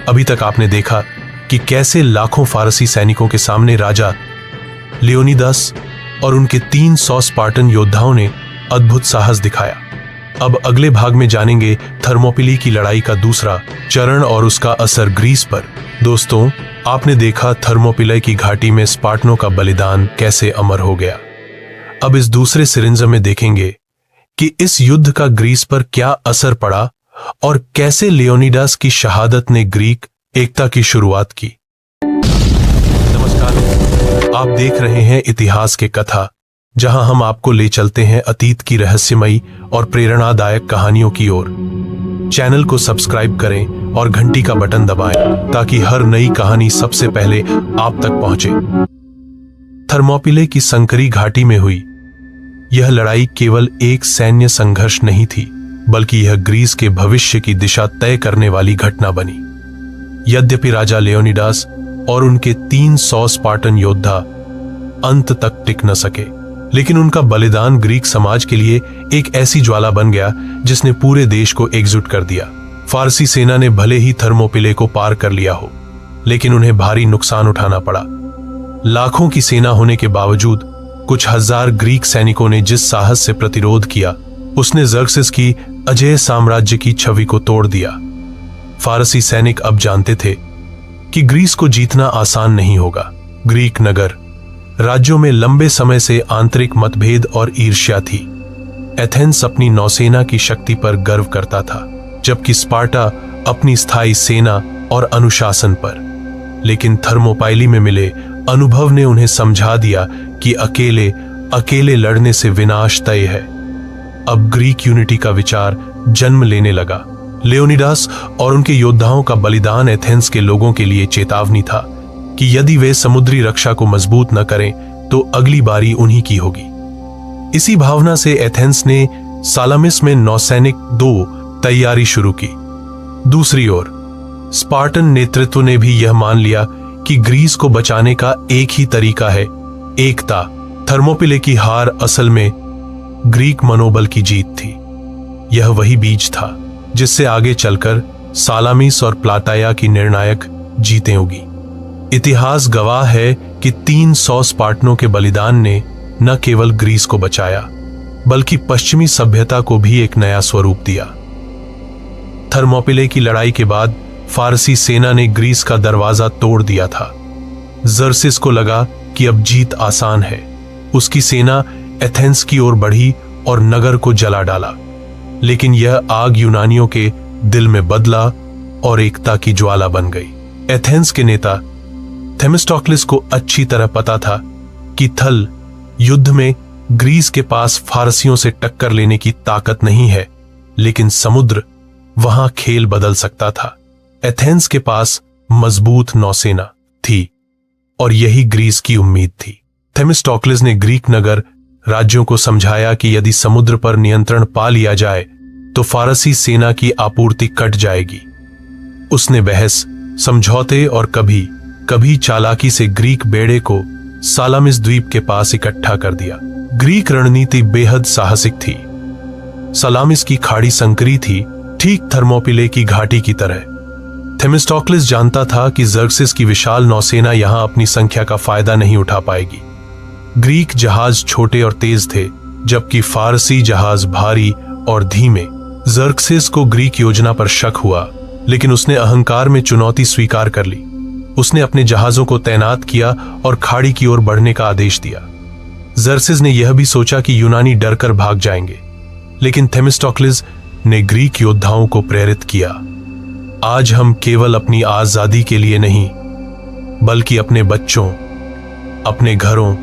अभी तक आपने देखा कि कैसे लाखों फारसी सैनिकों के सामने राजा लियोनिदास और उनके 300 स्पार्टन योद्धाओं ने अद्भुत साहस दिखाया। अब अगले भाग में जानेंगे थर्मोपिली की लड़ाई का दूसरा चरण और उसका असर ग्रीस पर। दोस्तों, आपने देखा थर्मोपिलाई की घाटी में स्पार्टनों का बलिदान कैसे अमर हो गया। अब इस दूसरे सिरिंज में देखेंगे कि इस युद्ध का ग्रीस पर क्या असर पड़ा और कैसे लियोनिडास की शहादत ने ग्रीक एकता की शुरुआत की। नमस्कार, आप देख रहे हैं इतिहास के कथा, जहां हम आपको ले चलते हैं अतीत की रहस्यमयी और प्रेरणादायक कहानियों की ओर। चैनल को सब्सक्राइब करें और घंटी का बटन दबाएं ताकि हर नई कहानी सबसे पहले आप तक पहुंचे। थर्मोपिले की संकरी घाटी में हुई यह लड़ाई केवल एक सैन्य संघर्ष नहीं थी, बल्कि यह ग्रीस के भविष्य की दिशा तय करने वाली घटना बनी। यद्यपि राजा लियोनिडास और उनके 300 स्पार्टन योद्धा अंत तक टिक न सके, लेकिन उनका बलिदान ग्रीक समाज के लिए एक ऐसी ज्वाला बन गया जिसने पूरे देश को एकजुट कर दिया। फारसी सेना ने भले ही थर्मोपिले को पार कर लिया हो, लेकिन उन्हें भारी नुकसान उठाना पड़ा। लाखों की सेना होने के बावजूद कुछ हजार ग्रीक सैनिकों ने जिस साहस से प्रतिरोध किया, उसने ज़र्क्सिस की अजेय साम्राज्य की छवि को तोड़ दिया। फारसी सैनिक अब जानते थे कि ग्रीस को जीतना आसान नहीं होगा। ग्रीक नगर राज्यों में लंबे समय से आंतरिक मतभेद और ईर्ष्या थी। एथेंस अपनी नौसेना की शक्ति पर गर्व करता था, जबकि स्पार्टा अपनी स्थायी सेना और अनुशासन पर। लेकिन थर्मोपाइली में मिले अनुभव ने उन्हें समझा दिया कि अकेले लड़ने से विनाश तय है। अब ग्रीक यूनिटी का विचार जन्म लेने लगा। लियोनिडास और उनके योद्धाओं का बलिदान एथेंस के लोगों के लिए चेतावनी था कि यदि वे समुद्री रक्षा को मजबूत न करें तो अगली बारी उन्हीं की होगी। इसी भावना से एथेंस ने सालामिस में नौसैनिक 2 तैयारी शुरू की। दूसरी ओर स्पार्टन नेतृत्व ने भी यह मान लिया कि ग्रीस को बचाने का एक ही तरीका है, एकता। थर्मोपिले की हार असल में ग्रीक मनोबल की जीत थी। यह वही बीज था जिससे आगे चलकर सालामिस और प्लाटाया की निर्णायक जीतें होगी। इतिहास गवाह है कि 300 स्पार्टनों के बलिदान ने न केवल ग्रीस को बचाया, बल्कि पश्चिमी सभ्यता को भी एक नया स्वरूप दिया। थर्मोपिले की लड़ाई के बाद फारसी सेना ने ग्रीस का दरवाजा तोड़ दिया था। ज़र्क्सिस को लगा कि अब जीत आसान है। उसकी सेना एथेंस की ओर बढ़ी और नगर को जला डाला। लेकिन यह आग यूनानियों के दिल में बदला और एकता की ज्वाला बन गई। एथेंस के नेता थेमिस्टोक्लिस को अच्छी तरह पता था कि थल युद्ध में ग्रीस के पास फारसियों से टक्कर लेने की ताकत नहीं है, लेकिन समुद्र वहां खेल बदल सकता था। एथेंस के पास मजबूत नौसेना थी और यही ग्रीस की उम्मीद थी। थेमिस्टोक्लिस ने ग्रीक नगर राज्यों को समझाया कि यदि समुद्र पर नियंत्रण पा लिया जाए तो फारसी सेना की आपूर्ति कट जाएगी। उसने बहस, समझौते और कभी चालाकी से ग्रीक बेड़े को सालामिस द्वीप के पास इकट्ठा कर दिया। ग्रीक रणनीति बेहद साहसिक थी। सालामिस की खाड़ी संकरी थी, ठीक थर्मोपिले की घाटी की तरह। थेमिस्टोक्लिस जानता था कि ज़र्क्सिस की विशाल नौसेना यहां अपनी संख्या का फायदा नहीं उठा पाएगी। ग्रीक जहाज छोटे और तेज थे, जबकि फारसी जहाज भारी और धीमे। ज़र्क्सिस को ग्रीक योजना पर शक हुआ, लेकिन उसने अहंकार में चुनौती स्वीकार कर ली। उसने अपने जहाजों को तैनात किया और खाड़ी की ओर बढ़ने का आदेश दिया। ज़र्क्सिस ने यह भी सोचा कि यूनानी डरकर भाग जाएंगे, लेकिन थेमिस्टोक्लिस ने ग्रीक योद्धाओं को प्रेरित किया। आज हम केवल अपनी आजादी के लिए नहीं, बल्कि अपने बच्चों, अपने घरों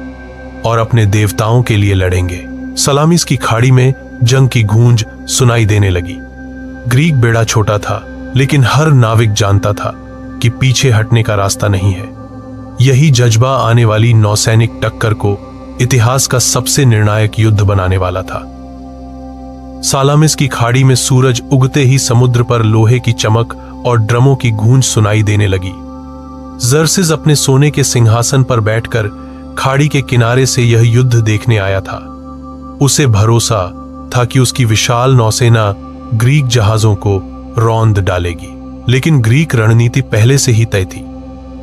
और अपने देवताओं के लिए लड़ेंगे। सलामिस की खाड़ी में जंग की गूंज सुनाई देने लगी। ग्रीक बेड़ा छोटा था, लेकिन हर नाविक जानता था कि पीछे हटने का रास्ता नहीं है। यही जज्बा आने वाली नौसैनिक टक्कर को इतिहास का सबसे निर्णायक युद्ध बनाने वाला था। सालामिस की खाड़ी में सूरज उगते ही समुद्र पर लोहे की चमक और ड्रमों की गूंज सुनाई देने लगी। ज़र्क्सिस अपने सोने के सिंहासन पर बैठकर खाड़ी के किनारे से यह युद्ध देखने आया था। उसे भरोसा था कि उसकी विशाल नौसेना ग्रीक जहाजों को रौंद डालेगी। लेकिन ग्रीक रणनीति पहले से ही तय थी।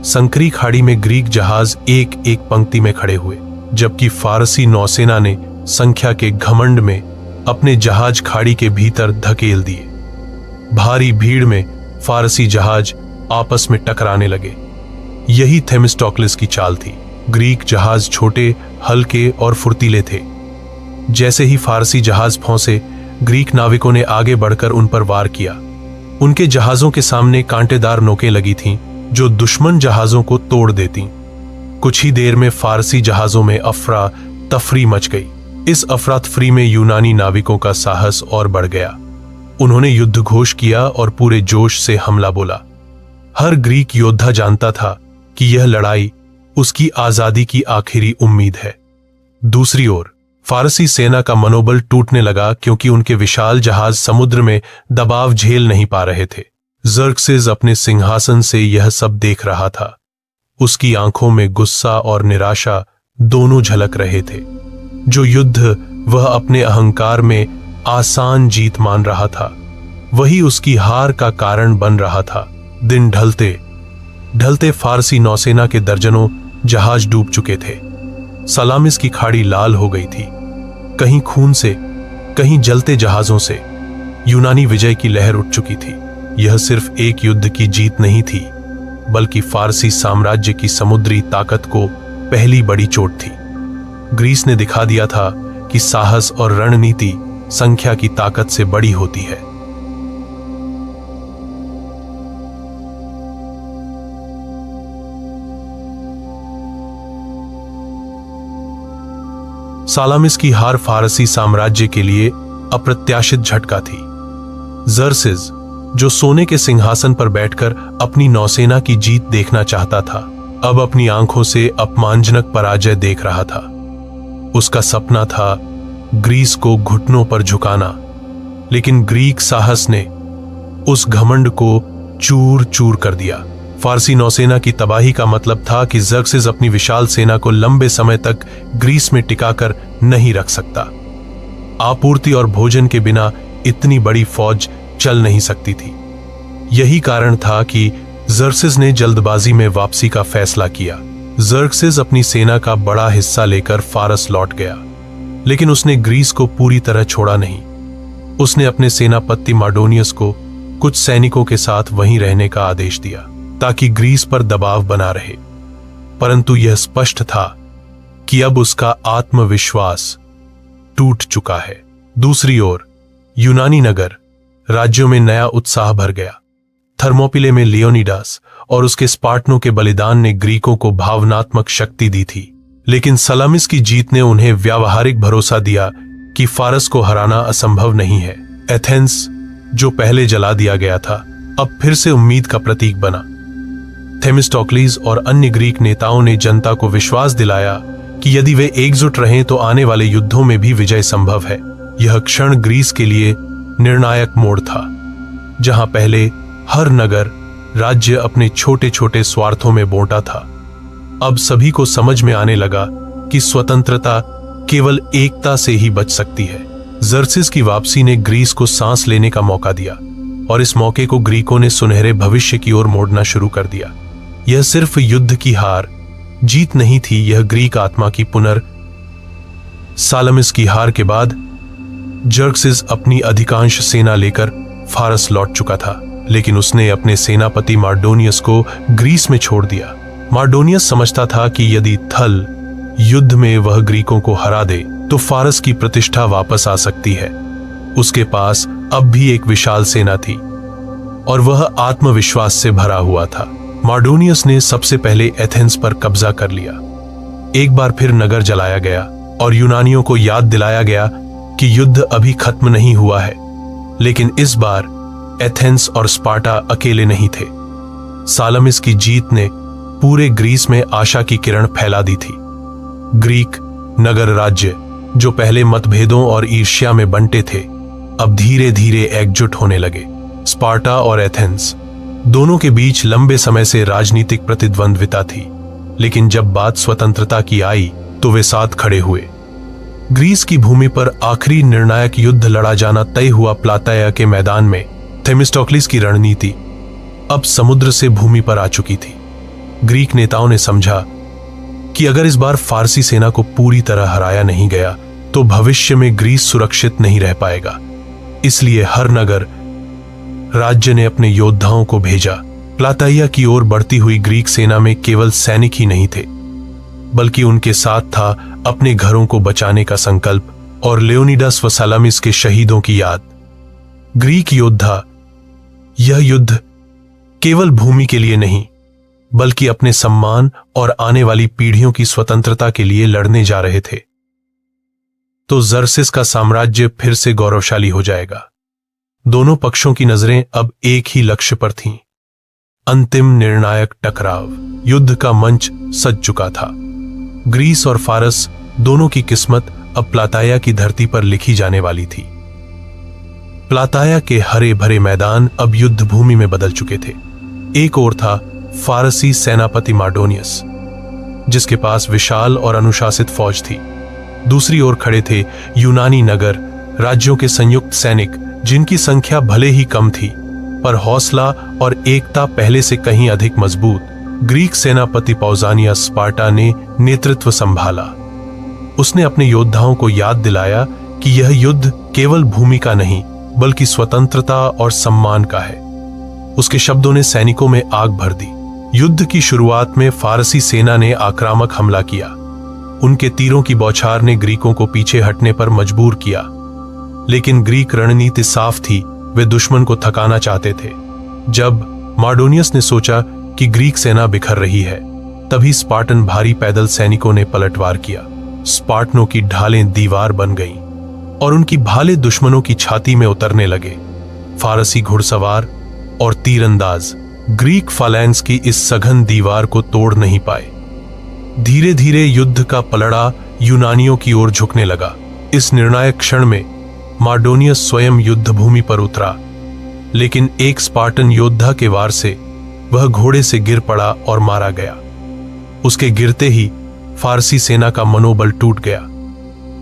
संकरी खाड़ी में ग्रीक जहाज एक एक पंक्ति में खड़े हुए, जबकि फारसी नौसेना ने संख्या के घमंड में अपने जहाज खाड़ी के भीतर धकेल दिए। भारी भीड़ में फारसी जहाज आपस में टकराने लगे। यही थेमिस्टोक्लिस की चाल थी। ग्रीक जहाज छोटे, हल्के और फुर्तीले थे। जैसे ही फारसी जहाज पहुंचे, ग्रीक नाविकों ने आगे बढ़कर उन पर वार किया। उनके जहाजों के सामने कांटेदार नोकें लगी थीं, जो दुश्मन जहाजों को तोड़ देती। कुछ ही देर में फारसी जहाजों में अफरा तफरी मच गई। इस अफरा तफरी में यूनानी नाविकों का साहस और बढ़ गया। उन्होंने युद्ध घोष किया और पूरे जोश से हमला बोला। हर ग्रीक योद्धा जानता था कि यह लड़ाई उसकी आजादी की आखिरी उम्मीद है। दूसरी ओर फारसी सेना का मनोबल टूटने लगा, क्योंकि उनके विशाल जहाज समुद्र में दबाव झेल नहीं पा रहे थे। ज़र्क्सेस अपने सिंहासन से यह सब देख रहा था। उसकी आंखों में गुस्सा और निराशा दोनों झलक रहे थे। जो युद्ध वह अपने अहंकार में आसान जीत मान रहा था, वही उसकी हार का कारण बन रहा था। दिन ढलते ढलते फारसी नौसेना के दर्जनों जहाज डूब चुके थे। सलामिस की खाड़ी लाल हो गई थी, कहीं खून से, कहीं जलते जहाजों से। यूनानी विजय की लहर उठ चुकी थी। यह सिर्फ एक युद्ध की जीत नहीं थी, बल्कि फारसी साम्राज्य की समुद्री ताकत को पहली बड़ी चोट थी। ग्रीस ने दिखा दिया था कि साहस और रणनीति संख्या की ताकत से बड़ी होती है। सालामिस की हार फारसी साम्राज्य के लिए अप्रत्याशित झटका थी। ज़र्सेस, जो सोने के सिंहासन पर बैठकर अपनी नौसेना की जीत देखना चाहता था, अब अपनी आंखों से अपमानजनक पराजय देख रहा था। उसका सपना था ग्रीस को घुटनों पर झुकाना, लेकिन ग्रीक साहस ने उस घमंड को चूर चूर कर दिया। फारसी नौसेना की तबाही का मतलब था कि ज़र्क्सेस अपनी विशाल सेना को लंबे समय तक ग्रीस में टिकाकर नहीं रख सकता। आपूर्ति और भोजन के बिना इतनी बड़ी फौज चल नहीं सकती थी। यही कारण था कि ज़र्क्सेस ने जल्दबाजी में वापसी का फैसला किया। ज़र्क्सेस अपनी सेना का बड़ा हिस्सा लेकर फारस लौट गया, लेकिन उसने ग्रीस को पूरी तरह छोड़ा नहीं। उसने अपने सेनापति मार्डोनियस को कुछ सैनिकों के साथ वहीं रहने का आदेश दिया, ताकि ग्रीस पर दबाव बना रहे। परंतु यह स्पष्ट था कि अब उसका आत्मविश्वास टूट चुका है। दूसरी ओर यूनानी नगर राज्यों में नया उत्साह भर गया। थर्मोपिले में लियोनिडास और उसके स्पार्टनों के बलिदान ने ग्रीकों को भावनात्मक शक्ति दी थी, लेकिन सलामिस की जीत ने उन्हें व्यावहारिक भरोसा दिया कि फारस को हराना असंभव नहीं है। एथेंस, जो पहले जला दिया गया था, अब फिर से उम्मीद का प्रतीक बना। थेमिस्टोक्लिस और अन्य ग्रीक नेताओं ने जनता को विश्वास दिलाया कि यदि वे एकजुट रहें तो आने वाले युद्धों में भी विजय संभव है। यह क्षण ग्रीस के लिए निर्णायक मोड़ था, जहां पहले हर नगर राज्य अपने छोटे छोटे स्वार्थों में बंटा था। अब सभी को समझ में आने लगा कि स्वतंत्रता केवल एकता से ही बच सकती है। ज़र्सेस की वापसी ने ग्रीस को सांस लेने का मौका दिया, और इस मौके को ग्रीकों ने सुनहरे भविष्य की ओर मोड़ना शुरू कर दिया। यह सिर्फ युद्ध की हार जीत नहीं थी, यह ग्रीक आत्मा की सालामिस की हार के बाद ज़र्क्सेस अपनी अधिकांश सेना लेकर फारस लौट चुका था, लेकिन उसने अपने सेनापति मार्डोनियस को ग्रीस में छोड़ दिया। मार्डोनियस समझता था कि यदि थल युद्ध में वह ग्रीकों को हरा दे तो फारस की प्रतिष्ठा वापस आ सकती है। उसके पास अब भी एक विशाल सेना थी और वह आत्मविश्वास से भरा हुआ था। मार्डोनियस ने सबसे पहले एथेंस पर कब्जा कर लिया। एक बार फिर नगर जलाया गया और यूनानियों को याद दिलाया गया कि युद्ध अभी खत्म नहीं हुआ है। लेकिन इस बार एथेंस और स्पार्टा अकेले नहीं थे। सालामिस की जीत ने पूरे ग्रीस में आशा की किरण फैला दी थी। ग्रीक नगर राज्य, जो पहले मतभेदों और ईर्ष्या में बंटे थे, अब धीरे धीरे एकजुट होने लगे। स्पार्टा और एथेंस दोनों के बीच लंबे समय से राजनीतिक प्रतिद्वंद्विता थी, लेकिन जब बात स्वतंत्रता की आई तो वे साथ खड़े हुए। ग्रीस की भूमि पर आखिरी निर्णायक युद्ध लड़ा जाना तय हुआ। प्लाताया के मैदान में थेमिस्टोक्लिस की रणनीति अब समुद्र से भूमि पर आ चुकी थी। ग्रीक नेताओं ने समझा कि अगर इस बार फारसी सेना को पूरी तरह हराया नहीं गया तो भविष्य में ग्रीस सुरक्षित नहीं रह पाएगा। इसलिए हर नगर राज्य ने अपने योद्धाओं को भेजा। प्लाताइया की ओर बढ़ती हुई ग्रीक सेना में केवल सैनिक ही नहीं थे, बल्कि उनके साथ था अपने घरों को बचाने का संकल्प और लेओनिडास व सलामिस के शहीदों की याद। ग्रीक योद्धा यह युद्ध केवल भूमि के लिए नहीं, बल्कि अपने सम्मान और आने वाली पीढ़ियों की स्वतंत्रता के लिए लड़ने जा रहे थे। तो जर्सिस का साम्राज्य फिर से गौरवशाली हो जाएगा। दोनों पक्षों की नजरें अब एक ही लक्ष्य पर थीं। अंतिम निर्णायक टकराव। युद्ध का मंच सज चुका था। ग्रीस और फारस दोनों की किस्मत अब प्लाताया की धरती पर लिखी जाने वाली थी। प्लाताया के हरे भरे मैदान अब युद्ध भूमि में बदल चुके थे। एक ओर था फारसी सेनापति मार्डोनियस, जिसके पास विशाल और अनुशासित फौज थी। दूसरी ओर खड़े थे यूनानी नगर राज्यों के संयुक्त सैनिक, जिनकी संख्या भले ही कम थी, पर हौसला और एकता पहले से कहीं अधिक मजबूत। ग्रीक सेनापति पौजानियस स्पार्टा ने नेतृत्व संभाला। उसने अपने योद्धाओं को याद दिलाया कि यह युद्ध केवल भूमि का नहीं, बल्कि स्वतंत्रता और सम्मान का है। उसके शब्दों ने सैनिकों में आग भर दी। युद्ध की शुरुआत में फारसी सेना ने आक्रामक हमला किया। उनके तीरों की बौछार ने ग्रीकों को पीछे हटने पर मजबूर किया, लेकिन ग्रीक रणनीति साफ थी, वे दुश्मन को थकाना चाहते थे। जब मार्डोनियस ने सोचा कि ग्रीक सेना बिखर रही है, तभी स्पार्टन भारी पैदल सैनिकों ने पलटवार किया। स्पार्टनों की ढालें दीवार बन गईं और उनकी भाले दुश्मनों की छाती में उतरने लगे। फारसी घुड़सवार और तीरंदाज ग्रीक फालैंक्स की इस सघन दीवार को तोड़ नहीं पाए। धीरे धीरे युद्ध का पलड़ा यूनानियों की ओर झुकने लगा। इस निर्णायक क्षण में मार्डोनियस स्वयं युद्ध भूमि पर उतरा, लेकिन एक स्पार्टन योद्धा के वार से वह घोड़े से गिर पड़ा और मारा गया। उसके गिरते ही फारसी सेना का मनोबल टूट गया।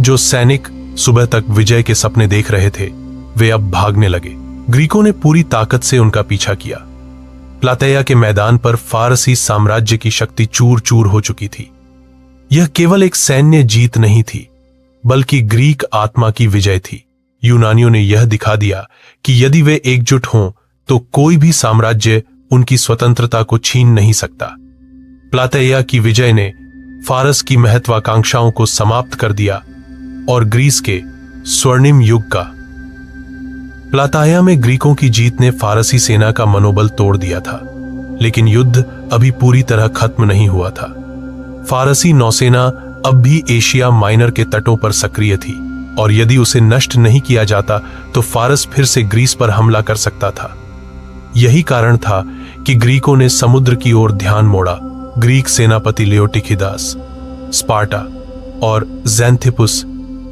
जो सैनिक सुबह तक विजय के सपने देख रहे थे, वे अब भागने लगे। ग्रीकों ने पूरी ताकत से उनका पीछा किया। प्लाताया के मैदान पर फारसी साम्राज्य की शक्ति चूर चूर हो चुकी थी। यह केवल एक सैन्य जीत नहीं थी, बल्कि ग्रीक आत्मा की विजय थी। यूनानियों ने यह दिखा दिया कि यदि वे एकजुट हों तो कोई भी साम्राज्य उनकी स्वतंत्रता को छीन नहीं सकता। प्लाताया की विजय ने फारस की महत्वाकांक्षाओं को समाप्त कर दिया और ग्रीस के स्वर्णिम युग का। प्लाताया में ग्रीकों की जीत ने फारसी सेना का मनोबल तोड़ दिया था, लेकिन युद्ध अभी पूरी तरह खत्म नहीं हुआ था। फारसी नौसेना अब भी एशिया माइनर के तटों पर सक्रिय थी, और यदि उसे नष्ट नहीं किया जाता तो फारस फिर से ग्रीस पर हमला कर सकता था। यही कारण था कि ग्रीकों ने समुद्र की ओर ध्यान मोड़ा। ग्रीक सेनापति लेओटिखिदास, स्पार्टा और ज़ैंथिपुस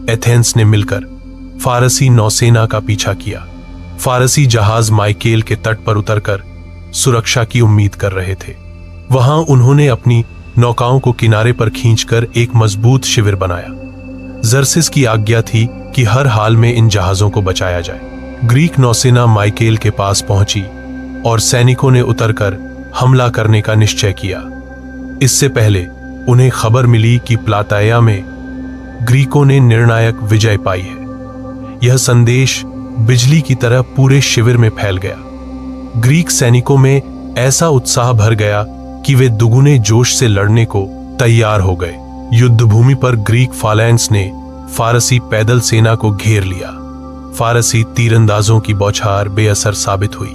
एथेंस ने मिलकर फारसी नौसेना का पीछा किया। फारसी जहाज माइकेल के तट पर उतरकर सुरक्षा की उम्मीद कर रहे थे। वहां उन्होंने अपनी नौकाओं को किनारे पर खींचकर एक मजबूत शिविर बनाया। जर्सिस की आज्ञा थी कि हर हाल में इन जहाजों को बचाया जाए। ग्रीक नौसेना माइकेल के पास पहुंची और सैनिकों ने उतरकर हमला करने का निश्चय किया। इससे पहले उन्हें खबर मिली कि प्लाताया में ग्रीकों ने निर्णायक विजय पाई है। यह संदेश बिजली की तरह पूरे शिविर में फैल गया। ग्रीक सैनिकों में ऐसा उत्साह भर गया कि वे दुगुने जोश से लड़ने को तैयार हो गए। युद्ध भूमि पर ग्रीक फालैंक्स ने फारसी पैदल सेना को घेर लिया। फारसी तीरंदाजों की बौछार बेअसर साबित हुई।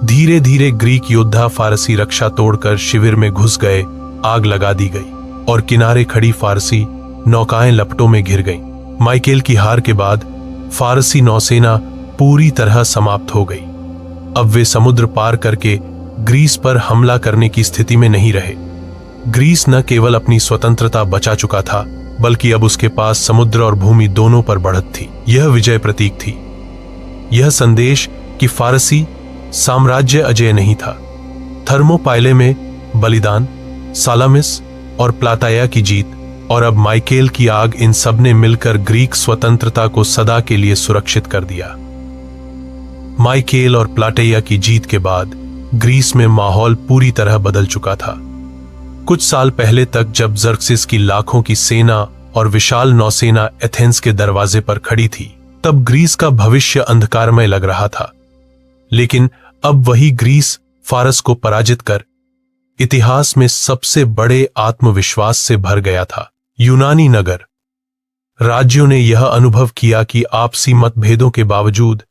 धीरे धीरे ग्रीक योद्धा फारसी रक्षा तोड़कर शिविर में घुस गए। आग लगा दी गई और किनारे खड़ी फारसी नौकाएं लपटों में घिर गईं। माइकेल की हार के बाद फारसी नौसेना पूरी तरह समाप्त हो गई। अब वे समुद्र पार करके ग्रीस पर हमला करने की स्थिति में नहीं रहे। ग्रीस न केवल अपनी स्वतंत्रता बचा चुका था, बल्कि अब उसके पास समुद्र और भूमि दोनों पर बढ़त थी। यह विजय प्रतीक थी। यह संदेश कि फारसी साम्राज्य अजेय नहीं था। थर्मोपाइले में बलिदान, सालामिस और प्लाताया की जीत और अब माइकेल की आग, इन सब ने मिलकर ग्रीक स्वतंत्रता को सदा के लिए सुरक्षित कर दिया। माइकेल और प्लाटेया की जीत के बाद ग्रीस में माहौल पूरी तरह बदल चुका था। कुछ साल पहले तक जब ज़र्क्सिस की लाखों की सेना और विशाल नौसेना एथेंस के दरवाजे पर खड़ी थी, तब ग्रीस का भविष्य अंधकारमय लग रहा था। लेकिन अब वही ग्रीस फारस को पराजित कर इतिहास में सबसे बड़े आत्मविश्वास से भर गया था। यूनानी नगर राज्यों ने यह अनुभव किया कि आपसी मतभेदों के बावजूद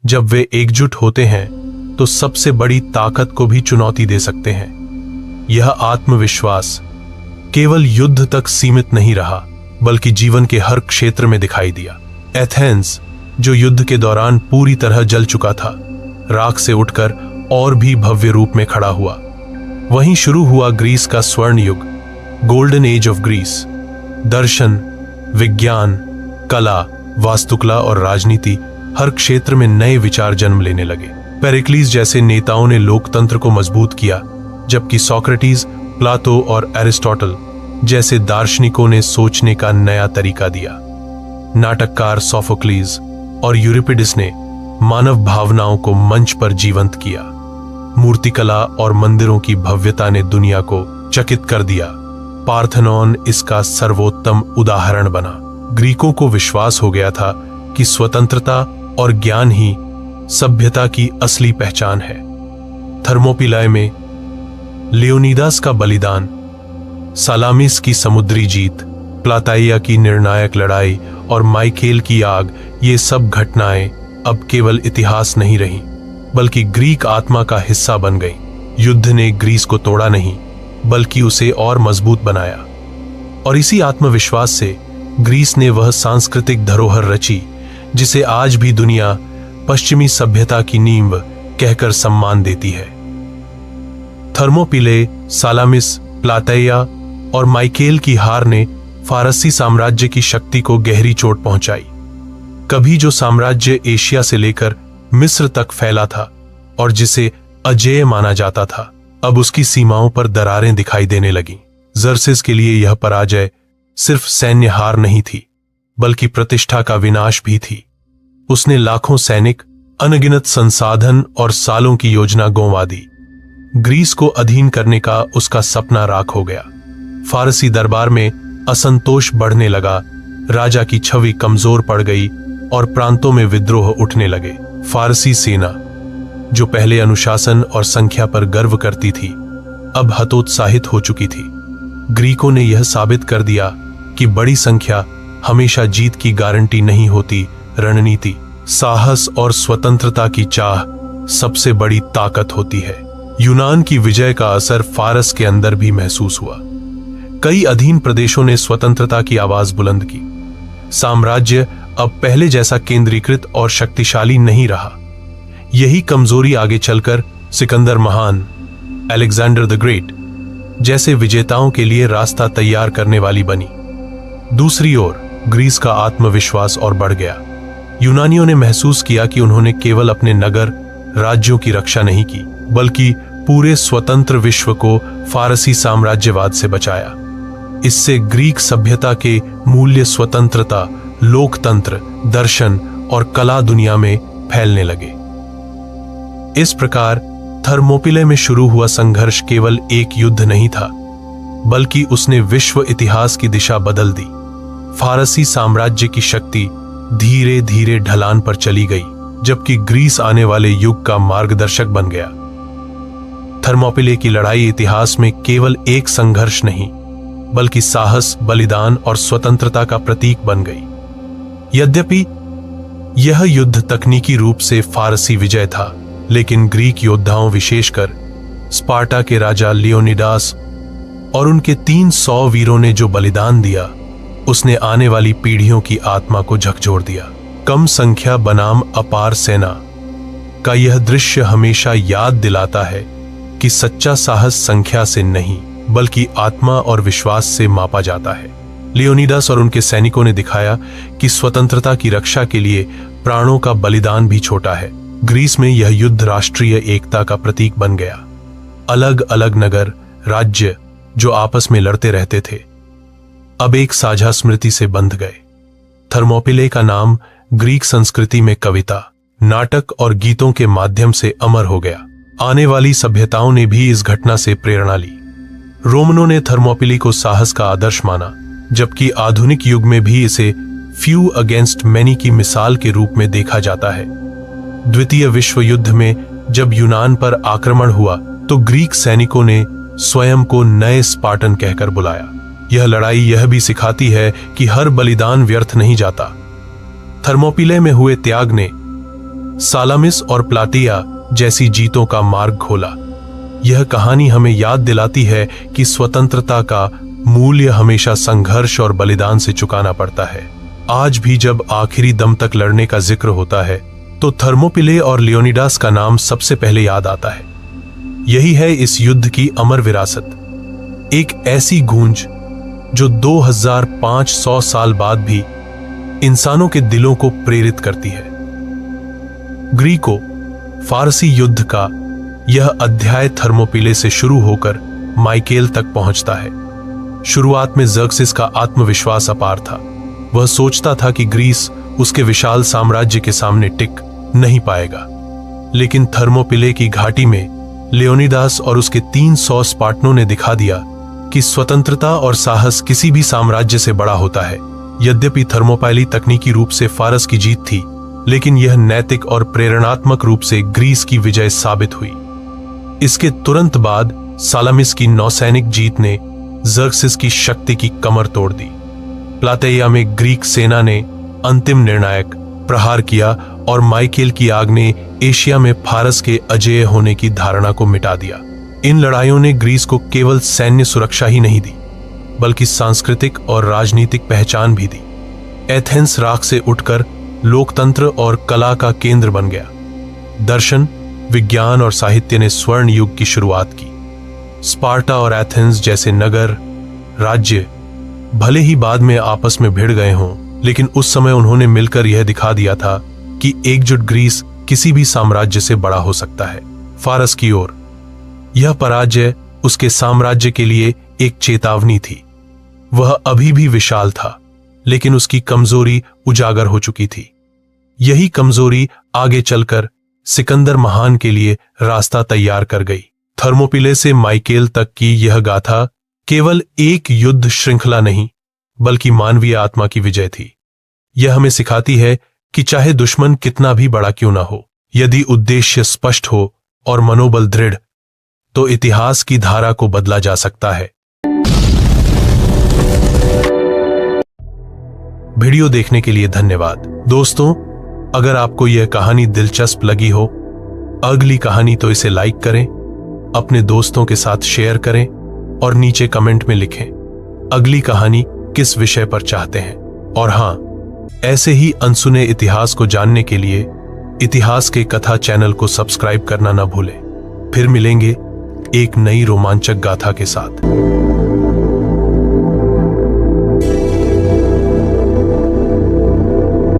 जब वे एकजुट होते हैं तो सबसे बड़ी ताकत को भी चुनौती दे सकते हैं। यह आत्मविश्वास केवल युद्ध तक सीमित नहीं रहा, बल्कि जीवन के हर क्षेत्र में दिखाई दिया। एथेंस, जो युद्ध के दौरान पूरी तरह जल चुका था, राख से उठकर और भी भव्य रूप में खड़ा हुआ। वहीं शुरू हुआ ग्रीस का स्वर्ण युग, गोल्डन एज ऑफ ग्रीस। दर्शन, विज्ञान, कला, वास्तुकला और राजनीति, हर क्षेत्र में नए विचार जन्म लेने लगे। पेरिक्लीस जैसे नेताओं ने लोकतंत्र को मजबूत किया, जबकि सोक्रेटिस, प्लाटो और एरिस्टोटल जैसे दार्शनिकों ने सोचने का नया तरीका दिया। नाटककार सोफोक्लीस और यूरिपिडिस ने मानव भावनाओं को मंच पर जीवंत किया। मूर्तिकला और मंदिरों की भव्यता ने दुनिया को चकित कर दिया। पार्थेनॉन इसका सर्वोत्तम उदाहरण बना। ग्रीकों को विश्वास हो गया था कि स्वतंत्रता और ज्ञान ही सभ्यता की असली पहचान है। थर्मोपिलाए में लियोनिदास का बलिदान, सालामिस की समुद्री जीत, प्लाताइया की निर्णायक लड़ाई और माइकेल की आग, ये सब घटनाएं अब केवल इतिहास नहीं रही, बल्कि ग्रीक आत्मा का हिस्सा बन गई। युद्ध ने ग्रीस को तोड़ा नहीं, बल्कि उसे और मजबूत बनाया। और इसी आत्मविश्वास से ग्रीस ने वह सांस्कृतिक धरोहर रची जिसे आज भी दुनिया पश्चिमी सभ्यता की नींव कहकर सम्मान देती है। थर्मोपिले, सालामिस, प्लाताइया और माइकेल की हार ने फारसी साम्राज्य की शक्ति को गहरी चोट पहुंचाई। कभी जो साम्राज्य एशिया से लेकर मिस्र तक फैला था और जिसे अजेय माना जाता था, अब उसकी सीमाओं पर दरारें दिखाई देने लगीं। ज़र्क्सिस के लिए यह पराजय सिर्फ सैन्य हार नहीं थी, बल्कि प्रतिष्ठा का विनाश भी थी। उसने लाखों सैनिक, अनगिनत संसाधन और सालों की योजना गंवा दी। ग्रीस को अधीन करने का उसका सपना राख हो गया। फारसी दरबार में असंतोष बढ़ने लगा, राजा की छवि कमजोर पड़ गई और प्रांतों में विद्रोह उठने लगे। फारसी सेना, जो पहले अनुशासन और संख्या पर गर्व करती थी, अब हतोत्साहित हो चुकी थी। ग्रीकों ने यह साबित कर दिया कि बड़ी संख्या हमेशा जीत की गारंटी नहीं होती। रणनीति, साहस और स्वतंत्रता की चाह सबसे बड़ी ताकत होती है। यूनान की विजय का असर फारस के अंदर भी महसूस हुआ। कई अधीन प्रदेशों ने स्वतंत्रता की आवाज बुलंद की। साम्राज्य अब पहले जैसा केंद्रीकृत और शक्तिशाली नहीं रहा। यही कमजोरी आगे चलकर सिकंदर महान, अलेक्जेंडर द ग्रेट जैसे विजेताओं के लिए रास्ता तैयार करने वाली बनी। दूसरी ओर ग्रीस का आत्मविश्वास और बढ़ गया। यूनानियों ने महसूस किया कि उन्होंने केवल अपने नगर, राज्यों की रक्षा नहीं की, बल्कि पूरे स्वतंत्र विश्व को फारसी साम्राज्यवाद से बचाया। इससे ग्रीक सभ्यता के मूल्य स्वतंत्रता, लोकतंत्र, दर्शन और कला दुनिया में फैलने लगे। इस प्रकार थर्मोपिले में शुरू हुआ संघर्ष केवल एक युद्ध नहीं था, बल्कि उसने विश्व इतिहास की दिशा बदल दी। फारसी साम्राज्य की शक्ति धीरे धीरे ढलान पर चली गई, जबकि ग्रीस आने वाले युग का मार्गदर्शक बन गया। थर्मोपिले की लड़ाई इतिहास में केवल एक संघर्ष नहीं, बल्कि साहस, बलिदान और स्वतंत्रता का प्रतीक बन गई। यद्यपि यह युद्ध तकनीकी रूप से फारसी विजय था, लेकिन ग्रीक योद्धाओं, विशेषकर स्पार्टा के राजा लियोनिडास और उनके 300 वीरों ने जो बलिदान दिया, उसने आने वाली पीढ़ियों की आत्मा को झकझोर दिया। कम संख्या बनाम अपार सेना का यह दृश्य हमेशा याद दिलाता है कि सच्चा साहस संख्या से नहीं, बल्कि आत्मा और विश्वास से मापा जाता है। लियोनिडास और उनके सैनिकों ने दिखाया कि स्वतंत्रता की रक्षा के लिए प्राणों का बलिदान भी छोटा है। ग्रीस में यह युद्ध राष्ट्रीय एकता का प्रतीक बन गया। अलग अलग नगर, राज्य जो आपस में लड़ते रहते थे, अब एक साझा स्मृति से बंध गए। थर्मोपिले का नाम ग्रीक संस्कृति में कविता, नाटक और गीतों के माध्यम से अमर हो गया। आने वाली सभ्यताओं ने भी इस घटना से प्रेरणा ली। रोमनों ने थर्मोपिले को साहस का आदर्श माना, जबकि आधुनिक युग में भी इसे फ्यू अगेंस्ट मैनी की मिसाल के रूप में देखा जाता है। द्वितीय विश्व युद्ध में जब यूनान पर आक्रमण हुआ तो ग्रीक सैनिकों ने स्वयं को नए स्पार्टन कहकर बुलाया। यह लड़ाई यह भी सिखाती है कि हर बलिदान व्यर्थ नहीं जाता। थर्मोपिले में हुए त्याग ने सालामिस और प्लाटिया जैसी जीतों का मार्ग खोला। यह कहानी हमें याद दिलाती है कि स्वतंत्रता का मूल्य हमेशा संघर्ष और बलिदान से चुकाना पड़ता है। आज भी जब आखिरी दम तक लड़ने का जिक्र होता है तो थर्मोपिले और लियोनिडास का नाम सबसे पहले याद आता है। यही है इस युद्ध की अमर विरासत, एक ऐसी गूंज जो 2500 साल बाद भी इंसानों के दिलों को प्रेरित करती है। ग्रीको फारसी युद्ध का यह अध्याय थर्मोपिले से शुरू होकर माइकेल तक पहुंचता है। शुरुआत में ज़र्क्सिस का आत्मविश्वास अपार था। वह सोचता था कि ग्रीस उसके विशाल साम्राज्य के सामने टिक नहीं पाएगा, लेकिन थर्मोपिले की घाटी में लियोनिडास और उसके 300 स्पार्टनों ने दिखा दिया कि स्वतंत्रता और साहस किसी भी साम्राज्य से बड़ा होता है। यद्यपि थर्मोपाइली तकनीकी रूप से फारस की जीत थी, लेकिन यह नैतिक और प्रेरणात्मक रूप से ग्रीस की विजय साबित हुई। इसके तुरंत बाद सालामिस की नौसैनिक जीत ने ज़र्क्सिस की शक्ति की कमर तोड़ दी। प्लातेया में ग्रीक सेना ने अंतिम निर्णायक प्रहार किया और माइकेल की आग ने एशिया में फारस के अजेय होने की धारणा को मिटा दिया। इन लड़ाइयों ने ग्रीस को केवल सैन्य सुरक्षा ही नहीं दी, बल्कि सांस्कृतिक और राजनीतिक पहचान भी दी। एथेंस राख से उठकर लोकतंत्र और कला का केंद्र बन गया। दर्शन, विज्ञान और साहित्य ने स्वर्ण युग की शुरुआत की। स्पार्टा और एथेंस जैसे नगर राज्य भले ही बाद में आपस में भिड़ गए हों, लेकिन उस समय उन्होंने मिलकर यह दिखा दिया था कि एकजुट ग्रीस किसी भी साम्राज्य से बड़ा हो सकता है। फारस की ओर यह पराजय उसके साम्राज्य के लिए एक चेतावनी थी। वह अभी भी विशाल था, लेकिन उसकी कमजोरी उजागर हो चुकी थी। यही कमजोरी आगे चलकर सिकंदर महान के लिए रास्ता तैयार कर गई। थर्मोपिले से माइकेल तक की यह गाथा केवल एक युद्ध श्रृंखला नहीं, बल्कि मानवीय आत्मा की विजय थी। यह हमें सिखाती है कि चाहे दुश्मन कितना भी बड़ा क्यों ना हो, यदि उद्देश्य स्पष्ट हो और मनोबल दृढ़, तो इतिहास की धारा को बदला जा सकता है। वीडियो देखने के लिए धन्यवाद। दोस्तों, अगर आपको यह कहानी दिलचस्प लगी हो, अगली कहानी तो इसे लाइक करें, अपने दोस्तों के साथ शेयर करें और नीचे कमेंट में लिखें अगली कहानी किस विषय पर चाहते हैं। और हां, ऐसे ही अनसुने इतिहास को जानने के लिए इतिहास के कथा चैनल को सब्सक्राइब करना न भूलें। फिर मिलेंगे एक नई रोमांचक गाथा के साथ।